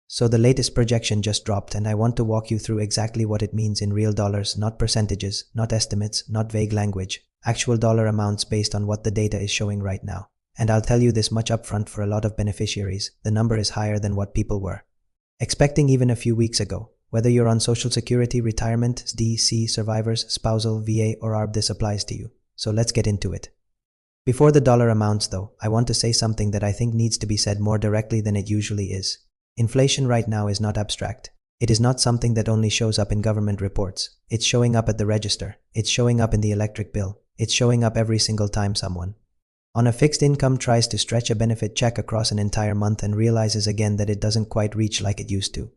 So the latest projection just dropped, and I want to walk you through exactly what it means in real dollars, not percentages, not estimates, not vague language, actual dollar amounts based on what the data is showing right now. And I'll tell you this much upfront, for a lot of beneficiaries, the number is higher than what people were expecting even a few weeks ago. Whether you're on Social Security, retirement, DC, survivors, spousal, VA, or ARB, this applies to you. So let's get into it. Before the dollar amounts though, I want to say something that I think needs to be said more directly than it usually is. Inflation right now is not abstract. It is not something that only shows up in government reports. It's showing up at the register. It's showing up in the electric bill. It's showing up every single time someone on a fixed income tries to stretch a benefit check across an entire month and realizes again that it doesn't quite reach like it used to.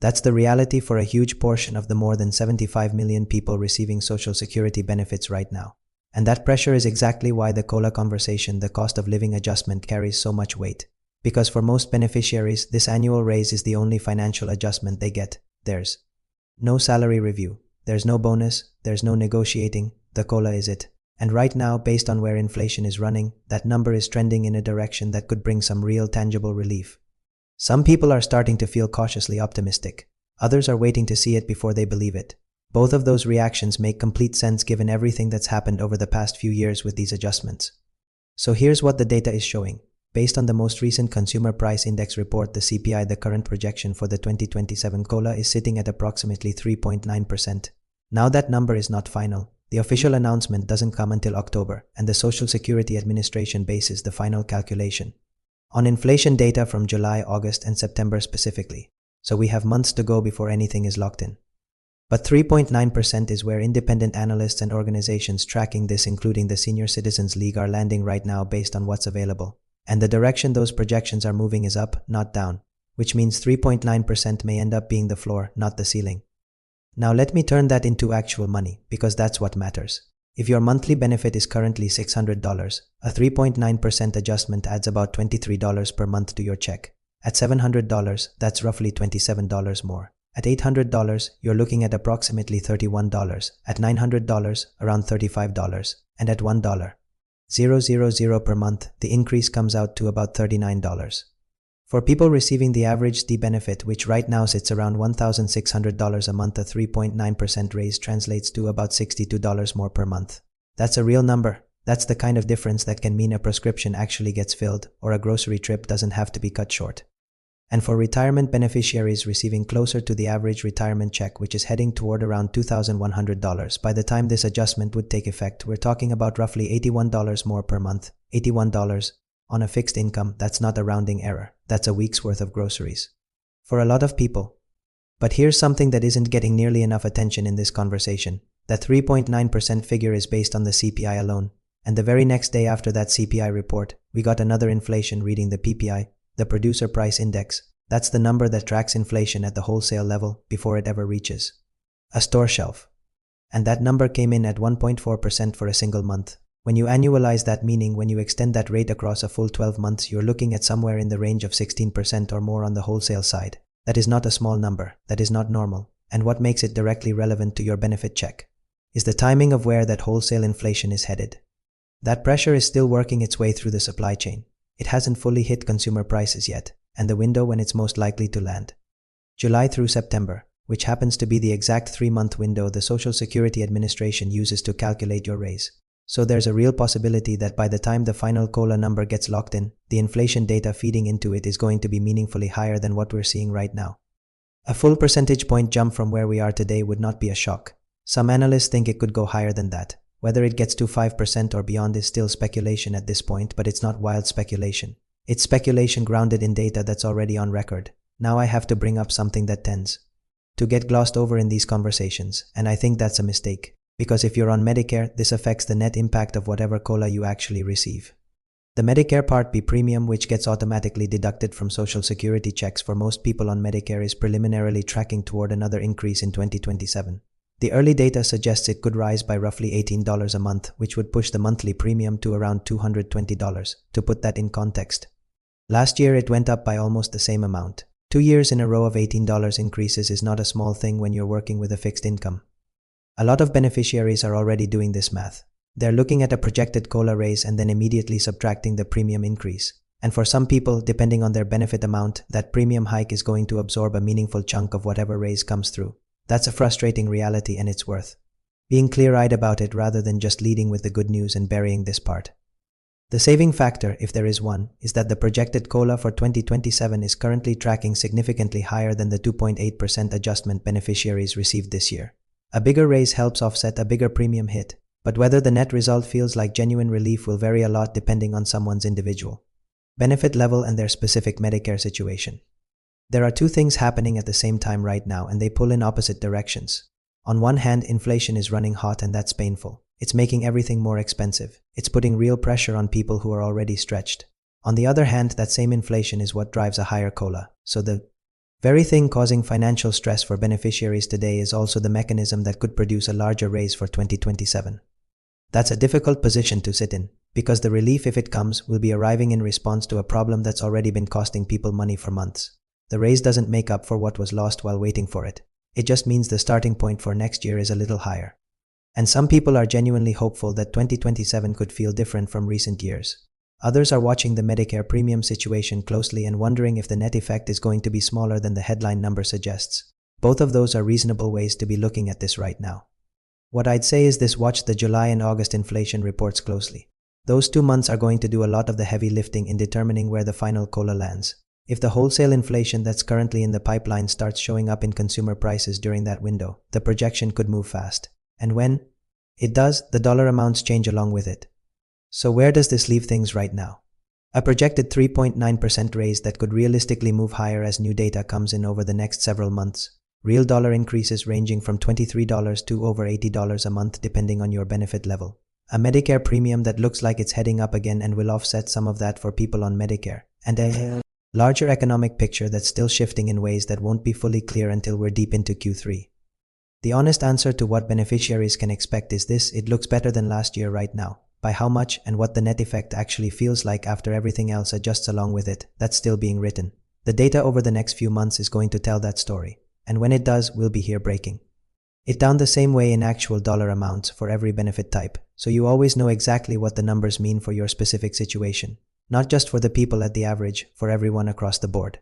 That's the reality for a huge portion of the more than 75 million people receiving Social Security benefits right now. And that pressure is exactly why the COLA conversation, the cost of living adjustment, carries so much weight. Because for most beneficiaries, this annual raise is the only financial adjustment they get. There's no salary review. There's no bonus. There's no negotiating. The COLA is it. And right now, based on where inflation is running, that number is trending in a direction that could bring some real tangible relief. Some people are starting to feel cautiously optimistic. Others are waiting to see it before they believe it. Both of those reactions make complete sense given everything that's happened over the past few years with these adjustments. So here's what the data is showing. Based on the most recent Consumer Price Index report, the CPI, the current projection for the 2027 COLA is sitting at approximately 3.9%. Now that number is not final. The official announcement doesn't come until October, and the Social Security Administration bases the final calculation on inflation data from July, August, and September specifically. So we have months to go before anything is locked in. But 3.9% is where independent analysts and organizations tracking this, including the Senior Citizens League, are landing right now based on what's available. And the direction those projections are moving is up, not down, which means 3.9% may end up being the floor, not the ceiling. Now let me turn that into actual money, because that's what matters. If your monthly benefit is currently $600, a 3.9% adjustment adds about $23 per month to your check. At $700, that's roughly $27 more. At $800, you're looking at approximately $31. At $900, around $35. And at $1,000 per month, the increase comes out to about $39. For people receiving the average SSDI benefit, which right now sits around $1,600 a month, a 3.9% raise translates to about $62 more per month. That's a real number. That's the kind of difference that can mean a prescription actually gets filled, or a grocery trip doesn't have to be cut short. And for retirement beneficiaries receiving closer to the average retirement check, which is heading toward around $2,100, by the time this adjustment would take effect, we're talking about roughly $81 more per month. $81 on a fixed income, that's not a rounding error. That's a week's worth of groceries for a lot of people. But here's something that isn't getting nearly enough attention in this conversation. That 3.9% figure is based on the CPI alone. And the very next day after that CPI report, we got another inflation reading, the PPI, the Producer Price Index. That's the number that tracks inflation at the wholesale level before it ever reaches a store shelf. And that number came in at 1.4% for a single month. When you annualize that, meaning when you extend that rate across a full 12 months, you're looking at somewhere in the range of 16% or more on the wholesale side. That is not a small number. That is not normal. And what makes it directly relevant to your benefit check is the timing of where that wholesale inflation is headed. That pressure is still working its way through the supply chain. It hasn't fully hit consumer prices yet, and the window when it's most likely to land. July through September, which happens to be the exact 3-month window the Social Security Administration uses to calculate your raise. So there's a real possibility that by the time the final COLA number gets locked in, the inflation data feeding into it is going to be meaningfully higher than what we're seeing right now. A full percentage point jump from where we are today would not be a shock. Some analysts think it could go higher than that. Whether it gets to 5% or beyond is still speculation at this point, but it's not wild speculation. It's speculation grounded in data that's already on record. Now I have to bring up something that tends to get glossed over in these conversations, and I think that's a mistake. Because if you're on Medicare, this affects the net impact of whatever COLA you actually receive. The Medicare Part B premium, which gets automatically deducted from Social Security checks for most people on Medicare, is preliminarily tracking toward another increase in 2027. The early data suggests it could rise by roughly $18 a month, which would push the monthly premium to around $220. To put that in context, last year it went up by almost the same amount. 2 years in a row of $18 increases is not a small thing when you're working with a fixed income. A lot of beneficiaries are already doing this math. They're looking at a projected COLA raise and then immediately subtracting the premium increase. And for some people, depending on their benefit amount, that premium hike is going to absorb a meaningful chunk of whatever raise comes through. That's a frustrating reality, and it's worth being clear-eyed about it rather than just leading with the good news and burying this part. The saving factor, if there is one, is that the projected COLA for 2027 is currently tracking significantly higher than the 2.8% adjustment beneficiaries received this year. A bigger raise helps offset a bigger premium hit, but whether the net result feels like genuine relief will vary a lot depending on someone's individual benefit level and their specific Medicare situation. There are two things happening at the same time right now, and they pull in opposite directions. On one hand, inflation is running hot, and that's painful. It's making everything more expensive. It's putting real pressure on people who are already stretched. On the other hand, that same inflation is what drives a higher COLA. So the very thing causing financial stress for beneficiaries today is also the mechanism that could produce a larger raise for 2027. That's a difficult position to sit in, because the relief, if it comes, will be arriving in response to a problem that's already been costing people money for months. The raise doesn't make up for what was lost while waiting for it. It just means the starting point for next year is a little higher. And some people are genuinely hopeful that 2027 could feel different from recent years. Others are watching the Medicare premium situation closely and wondering if the net effect is going to be smaller than the headline number suggests. Both of those are reasonable ways to be looking at this right now. What I'd say is this: watch the July and August inflation reports closely. Those 2 months are going to do a lot of the heavy lifting in determining where the final COLA lands. If the wholesale inflation that's currently in the pipeline starts showing up in consumer prices during that window, the projection could move fast. And when it does, the dollar amounts change along with it. So where does this leave things right now? A projected 3.9% raise that could realistically move higher as new data comes in over the next several months. Real dollar increases ranging from $23 to over $80 a month depending on your benefit level. A Medicare premium that looks like it's heading up again and will offset some of that for people on Medicare. And a larger economic picture that's still shifting in ways that won't be fully clear until we're deep into Q3. The honest answer to what beneficiaries can expect is this: it looks better than last year right now. By how much and what the net effect actually feels like after everything else adjusts along with it, that's still being written. The data over the next few months is going to tell that story. And when it does, we'll be here breaking it down the same way in actual dollar amounts for every benefit type, so you always know exactly what the numbers mean for your specific situation. Not just for the people at the average, for everyone across the board.